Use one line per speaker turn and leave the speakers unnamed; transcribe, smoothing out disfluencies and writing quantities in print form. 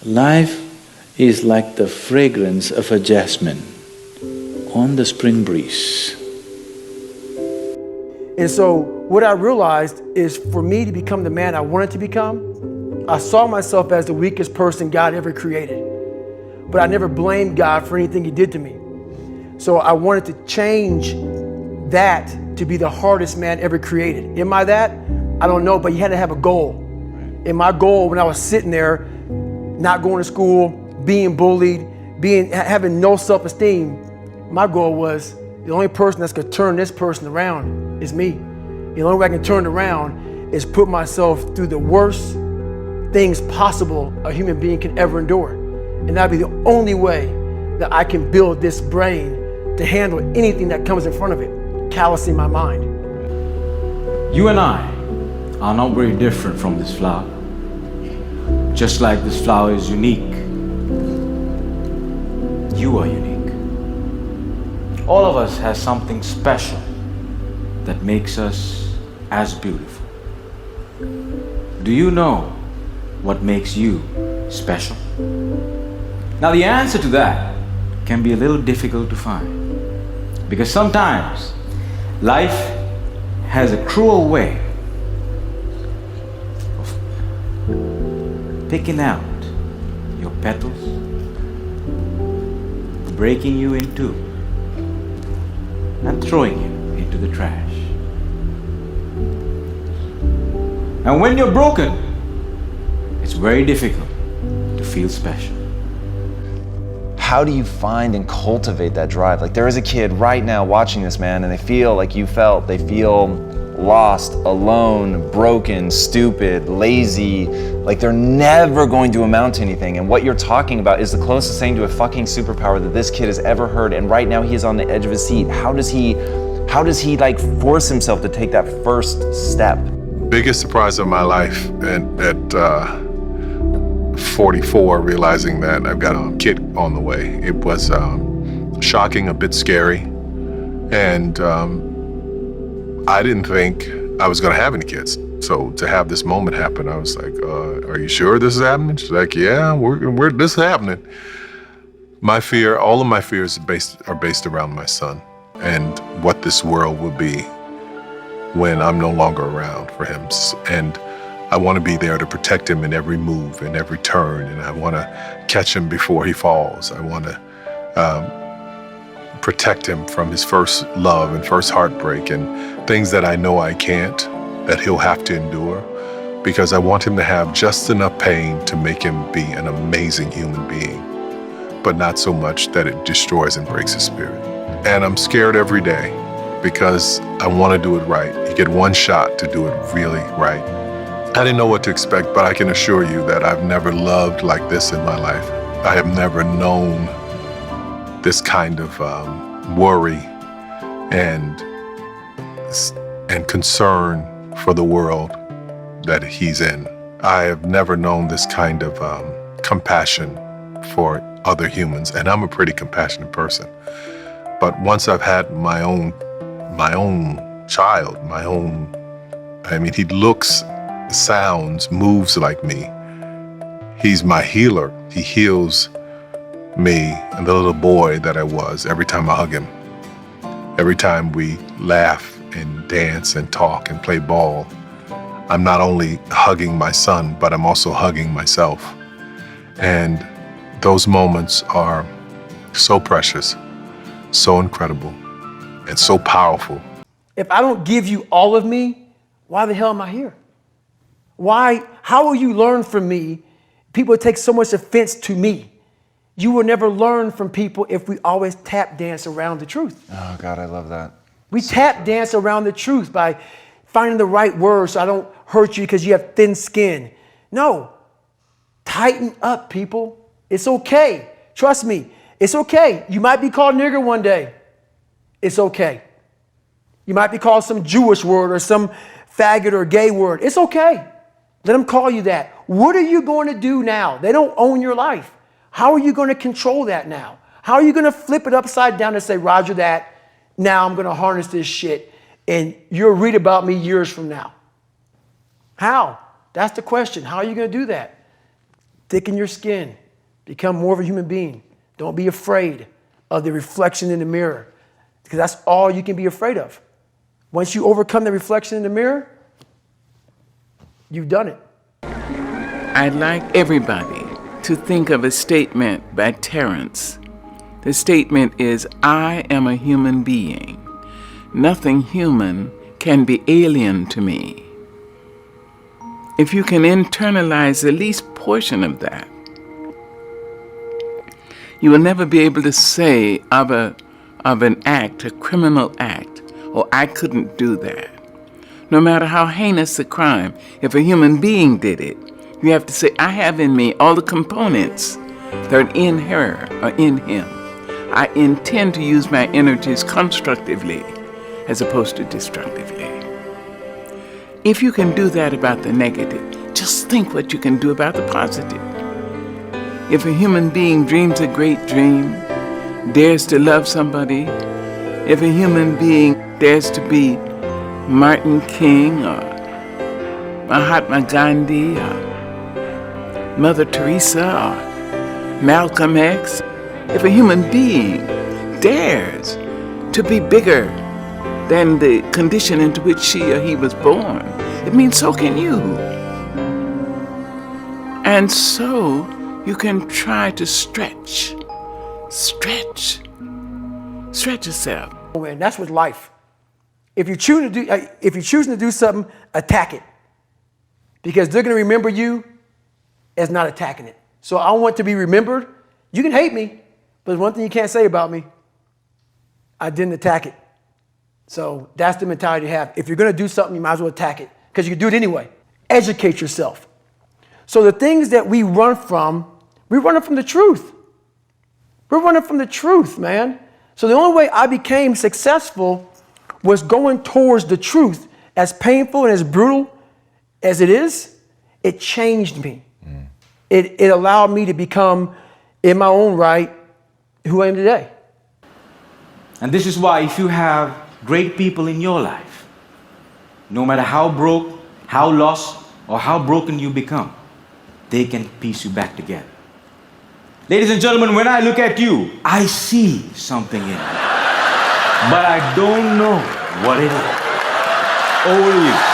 Life is like the fragrance of a jasmine on the spring breeze.
And so what I realized is for me to become the man I wanted to become, I saw myself as the weakest person God ever created. But I never blamed God for anything He did to me. So I wanted to change that to be the hardest man ever created. Am I that? I don't know, but you had to have a goal. And my goal when I was sitting there, not going to school, being bullied, having no self-esteem, my goal was the only person that's gonna turn this person around is me. The only way I can turn it around is put myself through the worst things possible a human being can ever endure. And that'd be the only way that I can build this brain to handle anything that comes in front of it, callousing my mind.
You and I are not very different from this flower. Just like this flower is unique, you are unique. All of us has something special that makes us as beautiful. Do you know what makes you special? Now the answer to that can be a little difficult to find, because sometimes life has a cruel way of picking out your petals, breaking you in two, and throwing you into the trash. And when you're broken, it's very difficult to feel special.
How do you find and cultivate that drive? Like there is a kid right now watching this, man, and they feel like you felt. They feel lost, alone, broken, stupid, lazy, like they're never going to amount to anything. And what you're talking about is the closest thing to a fucking superpower that this kid has ever heard. And right now he is on the edge of his seat. How does he like force himself to take that first step?
Biggest surprise of my life at 44, realizing that I've got a kid on the way. It was shocking, a bit scary, and I didn't think I was gonna have any kids. So to have this moment happen, I was like, are you sure this is happening? She's like, yeah, this is happening. My fear, all of my fears are based around my son and what this world will be when I'm no longer around for him. And I want to be there to protect him in every move, in every turn, and I want to catch him before he falls. I want to protect him from his first love and first heartbreak and things that I know I can't, that he'll have to endure, because I want him to have just enough pain to make him be an amazing human being, but not so much that it destroys and breaks his spirit. And I'm scared every day because I want to do it right. You get one shot to do it really right. I didn't know what to expect, but I can assure you that I've never loved like this in my life. I have never known this kind of worry and concern for the world that he's in. I have never known this kind of compassion for other humans, and I'm a pretty compassionate person. But once I've had my own child, he looks, sounds, moves like me. He's my healer. He heals me and the little boy that I was every time I hug him. Every time we laugh and dance and talk and play ball, I'm not only hugging my son, but I'm also hugging myself. And those moments are so precious, so incredible, and so powerful.
If I don't give you all of me, why the hell am I here? How will you learn from me? People take so much offense to me. You will never learn from people if we always tap dance around the truth.
Oh God, I love that.
We tap dance around the truth by finding the right words so I don't hurt you because you have thin skin. No, tighten up, people. It's okay. Trust me, it's okay. You might be called nigger one day. It's okay. You might be called some Jewish word or some faggot or gay word. It's okay. Let them call you that. What are you going to do now? They don't own your life. How are you going to control that now? How are you going to flip it upside down and say, Roger that, now I'm going to harness this shit and you'll read about me years from now? How? That's the question. How are you going to do that? thicken your skin, become more of a human being. Don't be afraid of the reflection in the mirror, because that's all you can be afraid of. Once you overcome the reflection in the mirror, you've done it.
I'd like everybody to think of a statement by Terence. The statement is, I am a human being. Nothing human can be alien to me. If you can internalize the least portion of that, you will never be able to say of an act, a criminal act, or I couldn't do that. No matter how heinous the crime, if a human being did it, you have to say, I have in me all the components that are in her or in him. I intend to use my energies constructively as opposed to destructively. If you can do that about the negative, just think what you can do about the positive. If a human being dreams a great dream, dares to love somebody, if a human being dares to be Martin King or Mahatma Gandhi or Mother Teresa or Malcolm X, if a human being dares to be bigger than the condition into which she or he was born, it means so can you. And so you can try to stretch yourself.
And that's with life. If you're choosing to do something, attack it, because they're going to remember you as not attacking it. So I want to be remembered. You can hate me, but there's one thing you can't say about me: I didn't attack it. So that's the mentality to have. If you're going to do something, you might as well attack it, because you can do it anyway. Educate yourself. So the things that we run from the truth. We're running from the truth, man. So the only way I became successful was going towards the truth. As painful and as brutal as it is, it changed me. It allowed me to become, in my own right, who I am today.
And this is why if you have great people in your life, no matter how broke, how lost, or how broken you become, they can piece you back together. Ladies and gentlemen, when I look at you, I see something in you, but I don't know what it is. Over to you.